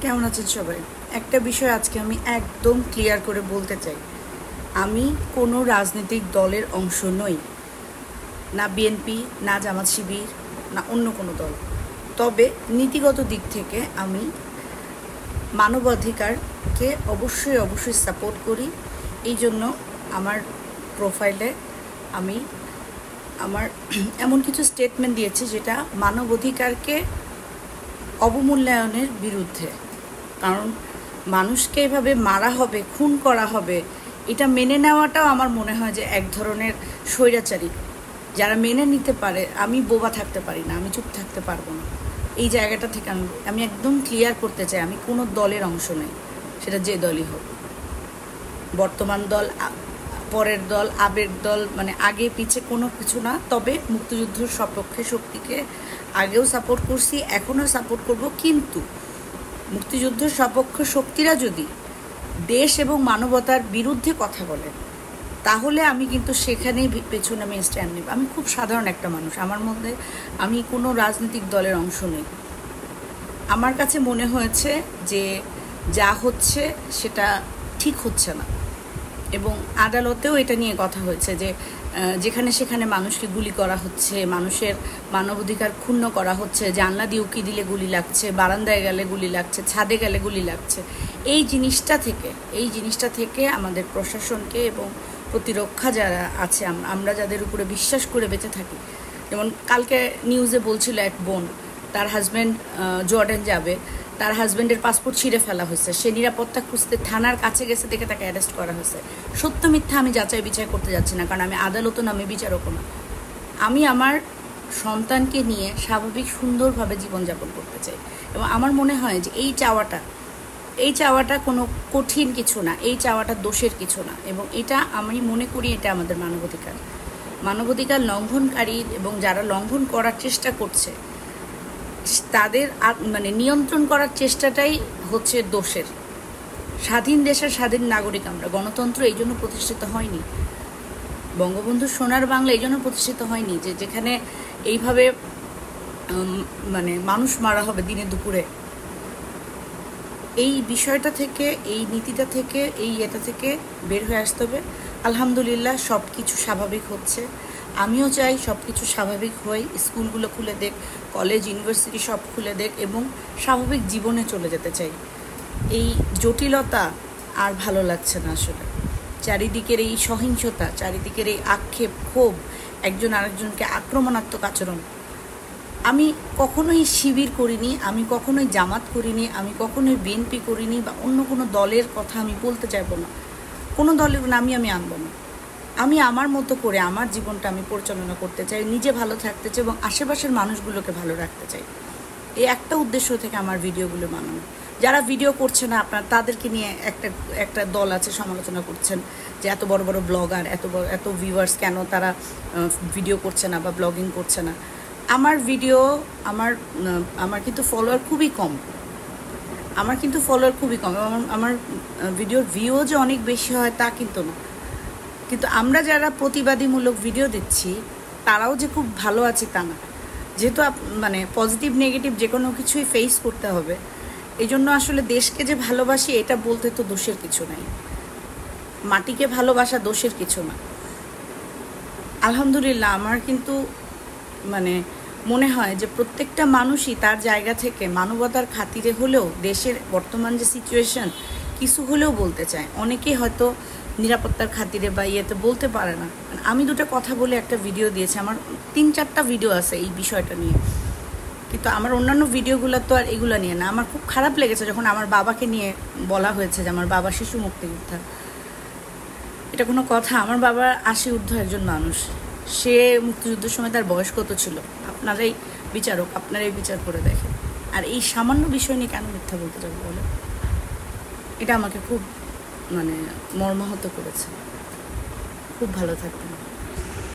কেমন আছেন সবাই? একটা বিষয় আজকে আমি একদম ক্লিয়ার করে বলতে চাই। আমি কোনো রাজনৈতিক দলের অংশ নই, না বিএনপি, না জামাত শিবির, না অন্য কোনো দল। তবে নীতিগত দিক থেকে আমি মানবাধিকারকে অবশ্যই সাপোর্ট করি। এই জন্য আমার প্রোফাইলে আমি আমার এমন কিছু স্টেটমেন্ট দিয়েছি যেটা মানবাধিকারকে অবমূল্যায়নের বিরুদ্ধে। কারণ মানুষকে এভাবে মারা হবে, খুন করা হবে, এটা মেনে নেওয়াটাও আমার মনে হয় যে এক ধরনের স্বৈরাচারী। যারা মেনে নিতে পারে, আমি বোবা থাকতে পারি না, আমি চুপ থাকতে পারবো না। এই জায়গাটা থেকে আমি একদম ক্লিয়ার করতে চাই, আমি কোনো দলের অংশ নেই, সেটা যে দলই হোক। বর্তমান দল, পরের দল, আবেগ দল, মানে আগে পিছে কোনো কিছু না। তবে মুক্তিযুদ্ধের সপক্ষে শক্তিকে আগেও সাপোর্ট করছি, এখনও সাপোর্ট করব। কিন্তু মুক্তিযুদ্ধের সপক্ষ শক্তিরা যদি দেশ এবং মানবতার বিরুদ্ধে কথা বলে, তাহলে আমি কিন্তু সেখানেই পেছনে আমি স্ট্যান্ড নেব। আমি খুব সাধারণ একটা মানুষ, আমার মধ্যে আমি কোনো রাজনৈতিক দলের অংশ নেই। আমার কাছে মনে হয়েছে যে যা হচ্ছে সেটা ঠিক হচ্ছে না, এবং আদালতেও এটা নিয়ে কথা হয়েছে যে যেখানে সেখানে মানুষকে গুলি করা হচ্ছে, মানুষের মানবাধিকার ক্ষুণ্ণ করা হচ্ছে, জানলা দিয়ে উকি দিলে গুলি লাগছে, বারান্দায় গেলে গুলি লাগছে, ছাদে গেলে গুলি লাগছে। এই জিনিসটা থেকে আমাদের প্রশাসনকে এবং প্রতিরক্ষা যারা আছে, আমরা যাদের উপরে বিশ্বাস করে বেঁচে থাকি, যেমন কালকে নিউজে বলছিল এক বোন, তার হাজব্যান্ড জর্ডান যাবে, তার হাজব্যান্ডের পাসপোর্ট ছিঁড়ে ফেলা হয়েছে, সে নিরাপত্তা খুঁজতে থানার কাছে গেছে, দেখে তাকে অ্যারেস্ট করা হয়েছে। সত্য মিথ্যা আমি যাচাই বিচার করতে যাচ্ছি না, কারণ আমি আদালতও না, আমি বিচারকও না। আমি আমার সন্তানকে নিয়ে স্বাভাবিক সুন্দরভাবে জীবনযাপন করতে চাই, এবং আমার মনে হয় যে এই চাওয়াটা কোনো কঠিন কিছু না, এই চাওয়াটা দোষের কিছু না। এবং এটা আমি মনে করি এটা আমাদের মানবাধিকার লঙ্ঘনকারী এবং যারা লঙ্ঘন করার চেষ্টা করছে তাদের মানে নিয়ন্ত্রণ করার চেষ্টাটাই হচ্ছে দোষের। স্বাধীন দেশের স্বাধীন নাগরিক আমরা। গণতন্ত্র এই জন্য প্রতিষ্ঠিত হয়নি, বঙ্গবন্ধু সোনার বাংলা এই জন্য প্রতিষ্ঠিত হয়নি যে যেখানে এইভাবে মানে মানুষ মারা হবে দিনে দুপুরে। এই বিষয়টা থেকে, এই নীতিটা থেকে, এটা থেকে বের হয়ে আসতে হবে। আলহামদুলিল্লাহ সব কিছু স্বাভাবিক হচ্ছে, আমিও চাই সব কিছু স্বাভাবিক হয়। স্কুলগুলো খুলে দেখ, কলেজ ইউনিভার্সিটি সব খুলে দেখ, এবং স্বাভাবিক জীবনে চলে যেতে চাই। এই জটিলতা আর ভালো লাগছে না আসলে। চারিদিকের এই সহিংসতা, চারিদিকের এই আক্ষেপ, ক্ষোভ, একজন আরেকজনকে আক্রমণাত্মক আচরণ। আমি কখনোই শিবির করিনি, আমি কখনোই জামাত করিনি, আমি কখনোই বিএনপি করিনি, বা অন্য কোনো দলের কথা আমি বলতে চাইবো না। কোনো দলের নামই আমি আনবো না। আমি আমার মতো করে আমার জীবনটা আমি পরিচালনা করতে চাই, নিজে ভালো থাকতে চাই এবং আশেপাশের মানুষগুলোকে ভালো রাখতে চাই। এই একটা উদ্দেশ্য থেকে আমার ভিডিওগুলো বানানো। যারা ভিডিও করছে না, আপনার তাদেরকে নিয়ে একটা দল আছে সমালোচনা করছেন যে এত বড় বড় ব্লগার, এত ভিউয়ার্স, কেন তারা ভিডিও করছে না বা ব্লগিং করছে না। আমার ভিডিও, আমার কিন্তু ফলোয়ার খুবই কম, আমার ভিডিওর ভিউ যে অনেক বেশি হয় তা কিন্তু না। কিন্তু আমরা যারা প্রতিবাদীমূলক ভিডিও দিচ্ছি তারাও যে খুব ভালো আছে তা না। যেহেতু মানে পজিটিভ নেগেটিভ যে কোনো কিছুই ফেস করতে হবে, এই জন্য আসলে দেশকে যে ভালোবাসি এটা বলতে তো দোষের কিছু নাই, মাটিকে ভালোবাসা দোষের কিছু না। আলহামদুলিল্লাহ আমার কিন্তু মানে মনে হয় যে প্রত্যেকটা মানুষই তার জায়গা থেকে মানবতার খাতিরে হলেও দেশের বর্তমান যে সিচুয়েশন কিছু হলেও বলতে চায়। অনেকেই হয়তো নিরাপত্তার খাতিরে বা ইয়েতে বলতে পারে না। আমি দুটো কথা বলে একটা ভিডিও দিয়েছি, আমার 3-4টা ভিডিও আছে এই বিষয়টা নিয়ে, কিন্তু আমার অন্যান্য ভিডিওগুলো তো আর এগুলো নিয়ে না। আমার খুব খারাপ লেগেছে যখন আমার বাবাকে নিয়ে বলা হয়েছে যে আমার বাবা শিশু মুক্তিযোদ্ধা। এটা কোনো কথা? আমার বাবা 80 ঊর্ধ্ব একজন মানুষ, সে মুক্তিযুদ্ধের সময় তার বয়স কত ছিল? আপনারাই বিচারক, আপনারাই বিচার করে দেখেন। আর এই সামান্য বিষয় নিয়ে কেন মিথ্যা বলতে যাবো বলে? এটা আমাকে খুব মানে মর্মাহত করেছে। খুব ভালো থাকবেন।